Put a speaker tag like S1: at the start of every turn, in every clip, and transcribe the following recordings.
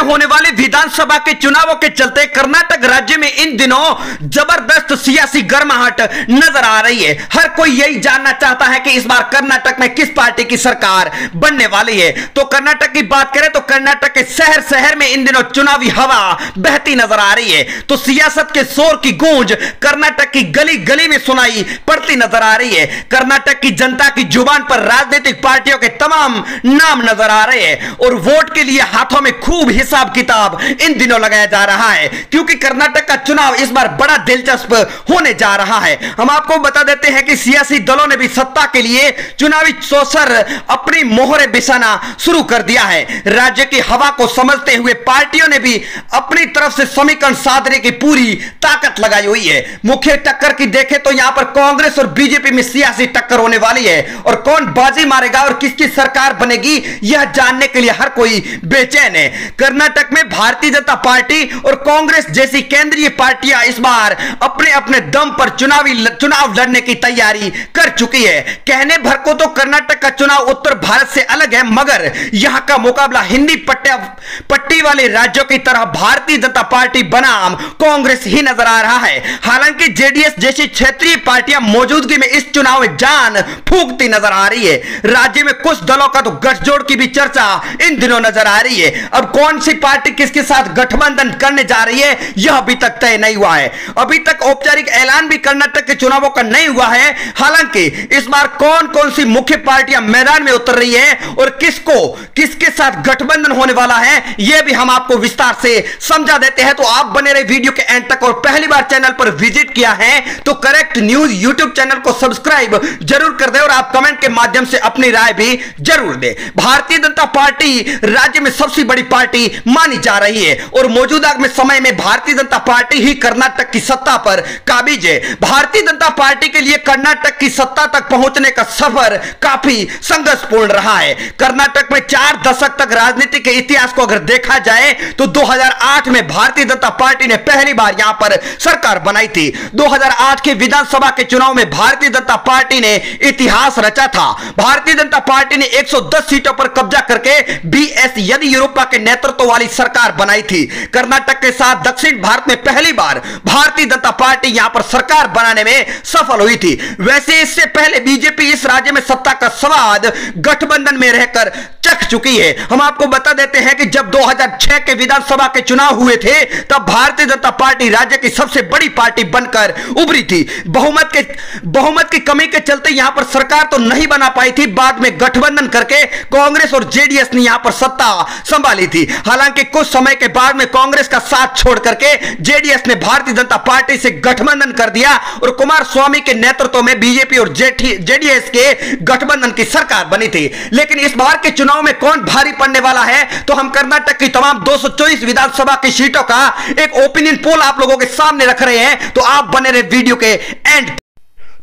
S1: में होने वाले विधानसभा के चुनावों के चलते कर्नाटक राज्य में इन दिनों जबरदस्त सियासी गर्माहट नजर आ रही है। हर कोई यही जानना चाहता है कि इस बार कर्नाटक में किस पार्टी की सरकार बनने वाली है। तो कर्नाटक की बात करें तो कर्नाटक के शहर शहर में इन दिनों चुनावी हवा बहती नजर आ रही है। तो सियासत के शोर की गूंज कर्नाटक की गली गली में सुनाई पड़ती नजर आ रही है। कर्नाटक की जनता की जुबान पर राजनीतिक पार्टियों के तमाम नाम नजर आ रहे हैं और वोट के लिए हाथों में खूब हिसाब किताब इन दिनों लगाया जा रहा है, क्योंकि कर्नाटक का चुनाव इस बार बड़ा दिलचस्प होने जा रहा है। हम आपको बता देते हैं कि सियासी दलों ने भी सत्ता के लिए चुनावी चौसर अपनी मोहरें बिछाना शुरू कर दिया है। राज्य की हवा को समझते हुए पार्टियों ने भी अपनी तरफ से समीकरण साधने की पूरी ताकत लगाई हुई है। मुख्य टक्कर की देखें तो यहां पर कांग्रेस और बीजेपी में सियासी टक्कर होने वाली है और कौन बाजी मारेगा और किसकी सरकार बनेगी यह जानने के लिए हर कोई बेचैन है। कर्नाटक में भारतीय जनता पार्टी और कांग्रेस जैसी केंद्रीय पार्टियां इस बार अपने अपने दम पर चुनाव लड़ने की तैयारी कर चुकी है। कहने भर को तो कर्नाटक का चुनाव उत्तर भारत से अलग है, मगर यहां का मुकाबला हिंदी पट्टी वाले राज्यों की तरह भारतीय जनता पार्टी बनाम कांग्रेस ही नजर आ रहा है। हालांकि जेडीएस जैसी क्षेत्रीय पार्टियां मौजूदगी में इस चुनाव में जान फूंकती नजर आ रही है। राज्य में कुछ दलों का तो गठजोड़ की भी चर्चा इन दिनों नजर आ रही है। अब कौन सी पार्टी किसके साथ गठबंधन करने जा रही है यह अभी तक तय नहीं हुआ है। अभी तक औपचारिक ऐलान भी कर्नाटक के चुनावों का नहीं हुआ है। हालांकि इस बार कौन कौन सी मुख्य पार्टियां मैदान में उतर रही है और किसके साथ गठबंधन होने वाला है यह भी हम आपको विस्तार से समझा देते हैं। तो आप बने रहे वीडियो के एंड तक और पहली बार चैनल पर विजिट किया है तो करेक्ट न्यूज यूट्यूब चैनल को सब्सक्राइब जरूर कर दे और आप कमेंट के माध्यम से अपनी राय भी जरूर दे। भारतीय जनता पार्टी राज्य में सबसे बड़ी पार्टी मानी जा रही है और मौजूदा में समय में भारतीय जनता पार्टी ही कर्नाटक की सत्ता पर काबिज है। भारतीय जनता पार्टी के लिए कर्नाटक की सत्ता तक पहुंचने का सफर काफी संघर्षपूर्ण रहा है। कर्नाटक में 4 दशक तक राजनीति के इतिहास को अगर देखा जाए तो 2008 में भारतीय जनता पार्टी ने पहली बार यहां पर सरकार बनाई थी। 2008 के विधानसभा के चुनाव में भारतीय जनता पार्टी ने इतिहास रचा था। भारतीय जनता पार्टी ने 110 सीटों पर कब्जा करके बीएस येदियुरप्पा के नेतृत्व वाली सरकार बनाई थी। कर्नाटक के साथ दक्षिण भारत में पहली बार भारतीय जनता पार्टी यहां पर सरकार बनाने में सफल हुई थी। वैसे इससे पहले बीजेपी इस राज्य में सत्ता का स्वाद गठबंधन में रहकर चख चुकी है। हम आपको बता देते हैं कि जब 2006 के विधानसभा के चुनाव हुए थे तब भारतीय जनता पार्टी राज्य की सबसे बड़ी पार्टी बनकर उभरी थी। बहुमत की कमी के चलते यहां पर सरकार तो नहीं बना पाई थी। बाद में गठबंधन करके कांग्रेस और जेडीएस ने यहां पर सत्ता संभाली थी। हालांकि कुछ समय के बाद में कांग्रेस का साथ छोड़ करके जेडीएस ने भारतीय जनता पार्टी से गठबंधन कर दिया और कुमार स्वामी के नेतृत्व में बीजेपी और जेडीएस के गठबंधन की सरकार बनी थी। लेकिन इस बार के चुनाव में कौन भारी पड़ने वाला है तो हम कर्नाटक की तमाम 224 विधानसभा की सीटों का एक ओपिनियन पोल आप लोगों के सामने रख रहे हैं। तो आप बने रहे वीडियो के एंड।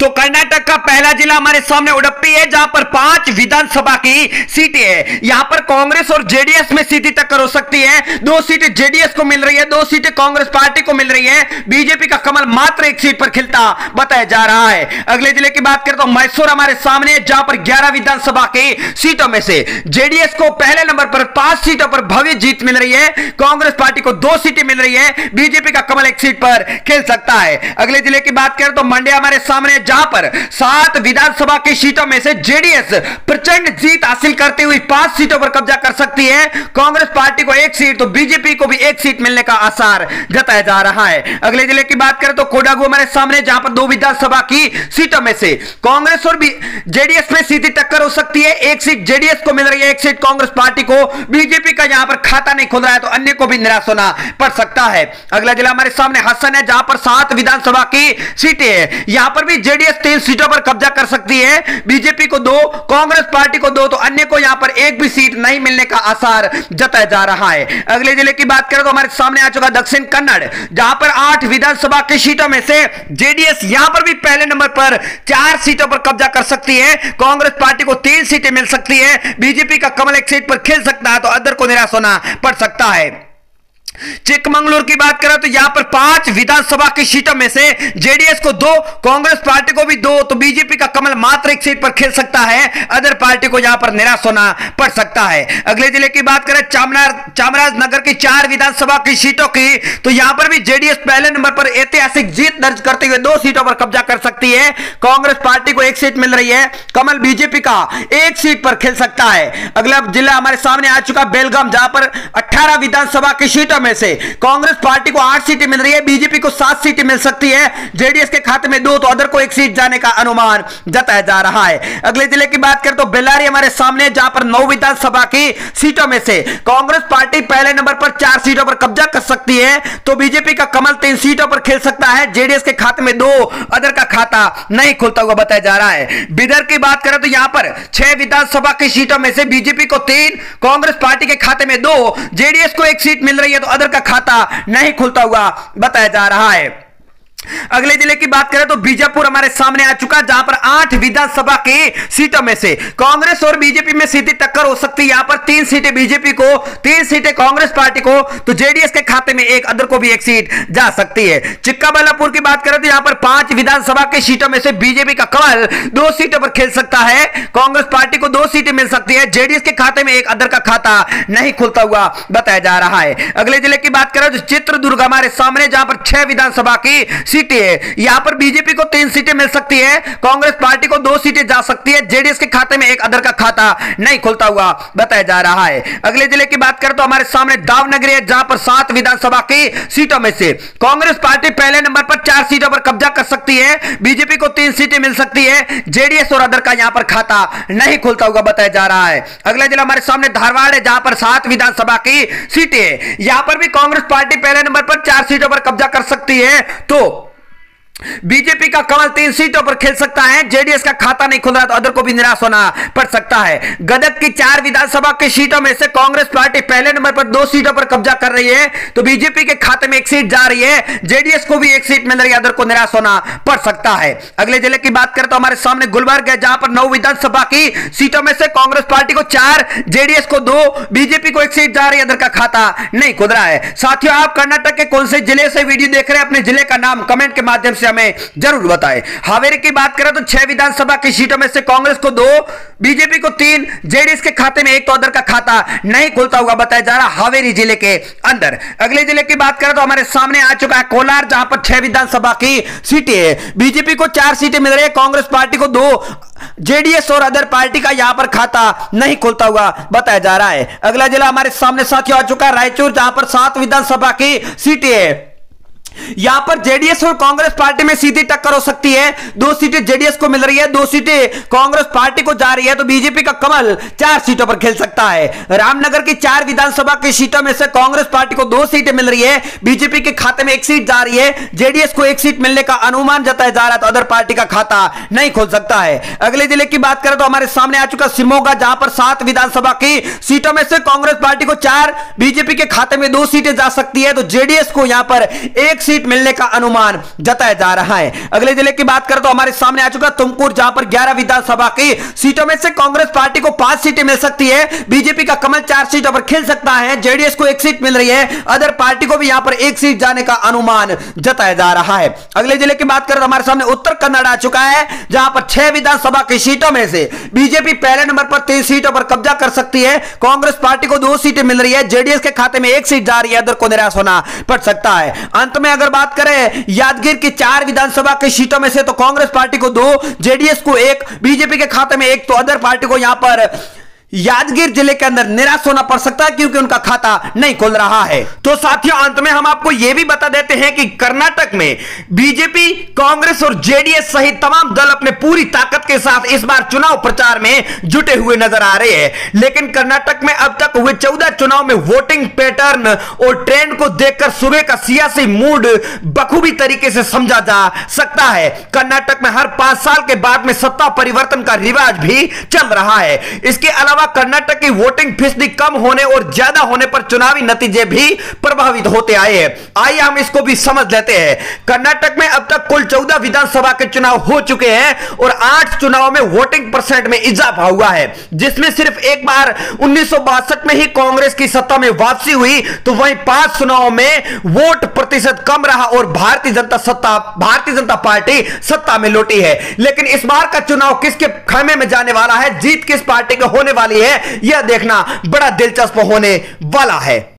S1: तो कर्नाटक का पहला जिला हमारे सामने उडुपी है जहां पर 5 विधानसभा की सीटें हैं। यहां पर कांग्रेस और जेडीएस में सीधी टक्कर हो सकती है। 2 सीटें जेडीएस को मिल रही है, 2 सीटें कांग्रेस पार्टी को मिल रही है। बीजेपी का कमल मात्र 1 सीट पर खिलता बताया जा रहा है। अगले जिले की बात करें तो मैसूर हमारे सामने है जहां पर 11 विधानसभा की सीटों में से जेडीएस को पहले नंबर पर 5 सीटों पर भव्य जीत मिल रही है। कांग्रेस पार्टी को 2 सीटें मिल रही है। बीजेपी का कमल 1 सीट पर खिल सकता है। अगले जिले की बात करें तो मंड्या हमारे सामने जहां पर 7 विधानसभा की सीटों में से जेडीएस प्रचंड जीत हासिल करते हुए 5 सीटों पर कब्जा कर सकती है। कांग्रेस पार्टी को 1 सीट तो बीजेपी को भी 1 सीट मिलने का आसार जताया जा रहा है। अगले जिले की बात करें तो कोडागू हमारे सामने जहां पर 2 विधानसभा की सीटों में से कांग्रेस और जेडीएस में सीधी टक्कर हो सकती है। 1 सीट जेडीएस को मिल रही है, 1 सीट कांग्रेस पार्टी को। बीजेपी का यहां पर खाता नहीं खुल रहा है तो अन्य को भी निराश होना पड़ सकता है। अगला जिला हमारे सामने हसन है जहां पर 7 विधानसभा की सीटें हैं। यहां पर भी जेडीएस 3 सीटों पर कब्जा कर सकती है। बीजेपी को 2, कांग्रेस पार्टी को 2 तो अन्य को यहां पर 1 भी सीट नहीं मिलने का आसार जताया जा रहा है। अगले जिले की बात करें तो हमारे सामने आ चुका दक्षिण कन्नड़ जहां पर 8 विधानसभा की सीटों में से जेडीएस यहां पर भी पहले नंबर पर 4 सीटों पर कब्जा कर सकती है। कांग्रेस पार्टी को 3 सीटें मिल सकती है। बीजेपी का कमल 1 सीट पर खिल सकता है तो अदर को निराश होना पड़ सकता है। चिकमंगलुरु की बात करें तो यहां पर 5 विधानसभा की सीटों में से जेडीएस को 2, कांग्रेस पार्टी को भी 2, तो बीजेपी का कमल मात्र 1 सीट पर खेल सकता है। अदर पार्टी को यहां पर निराश होना पड़ सकता है। अगले जिले की बात करें चामराजनगर की 4 विधानसभा की सीटों की, तो यहां पर भी जेडीएस पहले नंबर पर ऐतिहासिक जीत दर्ज करते हुए 2 सीटों पर कब्जा कर सकती है। कांग्रेस पार्टी को 1 सीट मिल रही है। कमल बीजेपी का 1 सीट पर खेल सकता है। अगला जिला हमारे सामने आ चुका बेलगाम, जहां पर 18 विधानसभा की सीटों में से कांग्रेस पार्टी को 8 सीटें मिल रही है, बीजेपी को 7 सीटें मिल सकती है। जेडीएस के खाते में 2, तो अदर को 1 सीट जाने का अनुमान जताया जा रहा है। अगले जिले की बात करें तो बेल्लारी हमारे सामने, जहां पर 9 विधानसभा की सीटों में से कांग्रेस पार्टी पहले नंबर पर 4 सीटों पर कब्जा कर सकती है, तो बीजेपी का कमल 3 सीटों पर खेल सकता है। जेडीएस के खाते में 2, अदर का खाता नहीं खुलता हुआ बताया जा रहा है। बिदर की बात करें तो यहां पर 6 विधानसभा की सीटों में से बीजेपी को 3, कांग्रेस पार्टी के खाते में 2, जेडीएस को 1 सीट मिल रही है, तो अदर का खाता नहीं खुलता हुआ बताया जा रहा है। अगले जिले की बात करें तो बीजापुर हमारे सामने आ चुका, जहां पर 8 विधानसभा की सीटों में से कांग्रेस और बीजेपी में सीधी टक्कर हो सकती है। यहां पर 3 सीटें बीजेपी को, 3 सीटें कांग्रेस पार्टी को, तो जेडीएस के खाते में 1, अदर को भी 1 सीट जा सकती है। चिक्काबल्लापुर की बात करें तो यहां पर 5 विधानसभा की सीटों में से बीजेपी का कमल 2 सीटों पर खेल सकता है। कांग्रेस पार्टी को 2 सीटें मिल सकती है। जेडीएस के खाते में 1, अदर का खाता नहीं खुलता हुआ बताया जा रहा है। अगले जिले की बात करें तो चित्रदुर्ग हमारे सामने, जहां पर 6 विधानसभा की सीटें है। यहां पर बीजेपी को 3 सीटें मिल सकती है, कांग्रेस पार्टी को 2 सीटें जा सकती है। जेडीएस के खाते में 1, अदर का खाता नहीं खुलता हुआ बताया जा रहा है। अगले जिले की बात करें तो हमारे सामने दावनगरी है, जहां पर 7 विधानसभा की सीटों में से कांग्रेस पार्टी पहले नंबर पर 4 सीटों पर कब्जा कर सकती है। बीजेपी को 3 सीटें मिल सकती है। जेडीएस और अदर का यहां पर खाता नहीं खुलता हुआ बताया जा रहा है। अगला जिला हमारे सामने धारवाड़ है, जहां पर 7 विधानसभा की सीटें है। यहां पर भी कांग्रेस पार्टी पहले नंबर पर 4 सीटों पर कब्जा कर सकती है, तो बीजेपी का कमल 3 सीटों पर खेल सकता है। जेडीएस का खाता नहीं खुल रहा, तो अदर को भी निराश होना पड़ सकता है। गदग की 4 विधानसभा की सीटों में से कांग्रेस पार्टी पहले नंबर पर 2 सीटों पर कब्जा कर रही है, तो बीजेपी के खाते में 1 सीट जा रही है। जेडीएस को भी 1 सीट मिल रही है, अदर को निराश होना पड़ सकता है। अगले जिले की बात करें तो हमारे सामने गुलबर्ग है, जहां पर 9 विधानसभा की सीटों में से कांग्रेस पार्टी को 4, जेडीएस को 2, बीजेपी को 1 सीट जा रही है, अदर का खाता नहीं खुल रहा है। साथियों, आप कर्नाटक के कौन से जिले से वीडियो देख रहे हैं, अपने जिले का नाम कमेंट के माध्यम से हमें जरूर बताएं। हावेरी की बात करें तो 6 विधानसभा की सीटों में से कांग्रेस को 2, बीजेपी को 3, जेडीएस के खाते में 1, तो अदर का खाता नहीं खुलता हुआ बताया जा रहा हावेरी जिले के अंदर। अगले जिले की बात करें तो हमारे सामने आ चुका है कोलार, जहां पर 6 विधानसभा की सीटें है। बीजेपी को 4 सीटें मिल रही है, कांग्रेस पार्टी को 2, जेडीएस और अदर पार्टी का यहां पर खाता नहीं खुलता हुआ बताया जा रहा है। अगला जिला हमारे सामने साथियों आ चुका है रायचूर, जहां पर 7 विधानसभा की सीटें है। यहां पर जेडीएस और कांग्रेस पार्टी में सीधी टक्कर हो सकती है। 2 सीटें जेडीएस को मिल रही है, 2 सीटें कांग्रेस पार्टी को जा रही है, तो बीजेपी का कमल 4 सीटों पर खेल सकता है। रामनगर की 4 विधानसभा की सीटों में से कांग्रेस पार्टी को 2 सीटें मिल रही है, बीजेपी के खाते में 1 सीट जा रही है। जेडीएस को 1 सीट मिलने का अनुमान जताया जा रहा है, तो अदर पार्टी का खाता नहीं खुल सकता है। अगले जिले की बात करें तो हमारे सामने आ चुका शिमोगा, जहां पर 7 विधानसभा की सीटों में से कांग्रेस पार्टी को 4, बीजेपी के खाते में 2 सीटें जा सकती है, तो जेडीएस को यहां पर 1 सीट मिलने का अनुमान जताया जा रहा है। अगले जिले की बात करें तो हमारे सामने आ चुका तुमकुर, जहां पर 11 विधानसभा की सीटों में से कांग्रेस पार्टी को 5 सीटें मिल सकती है। बीजेपी का कमल 4 सीटों पर खेल सकता है। जेडीएस को 1 सीट मिल रही है, अदर पार्टी को भी यहां पर 1 सीट जाने का अनुमान जताया जा रहा है। अगले जिले की बात करें तो हमारे सामने उत्तर कन्नड़ आ चुका है, जहां पर 6 विधानसभा की सीटों में से बीजेपी पहले नंबर पर 3 सीटों पर कब्जा कर सकती है। कांग्रेस पार्टी को 2 सीटें मिल रही है, जेडीएस के खाते में 1 सीट जा रही है, अदर को निराश होना पड़ सकता है। अंत में अगर बात करें यादगीर की 4 विधानसभा की सीटों में से, तो कांग्रेस पार्टी को 2, जेडीएस को 1, बीजेपी के खाते में 1, तो अदर पार्टी को यहां पर यादगीर जिले के अंदर निराश होना पड़ सकता है, क्योंकि उनका खाता नहीं खुल रहा है। तो साथियों, अंत में हम आपको यह भी बता देते हैं कि कर्नाटक में बीजेपी, कांग्रेस और जेडीएस सहित तमाम दल अपने पूरी ताकत के साथ इस बार चुनाव प्रचार में जुटे हुए नजर आ रहे हैं। लेकिन कर्नाटक में अब तक हुए 14 चुनाव में वोटिंग पैटर्न और ट्रेंड को देखकर सुबह का सियासी मूड बखूबी तरीके से समझा जा सकता है। कर्नाटक में हर 5 साल के बाद में सत्ता परिवर्तन का रिवाज भी चल रहा है। इसके अलावा अलावा कर्नाटक की वोटिंग फीसदी कम होने और ज्यादा होने पर चुनावी नतीजे भी प्रभावित होते आए हैं। आइए हम इसको भी समझ लेते हैं। कर्नाटक में अब तक कुल 14 विधानसभा के चुनाव हो चुके हैं और 8 चुनाव में वोटिंग परसेंट में इजाफा हुआ है, जिसमें सिर्फ एक बार 1962 में ही कांग्रेस की सत्ता में वापसी हुई, तो वहीं 5 चुनाव में वोट प्रतिशत कम रहा और भारतीय जनता पार्टी सत्ता में लौटी है। लेकिन इस बार का चुनाव किसके खेमे में जाने वाला है, जीत किस पार्टी की होने वाली है, यह देखना बड़ा दिलचस्प होने वाला है।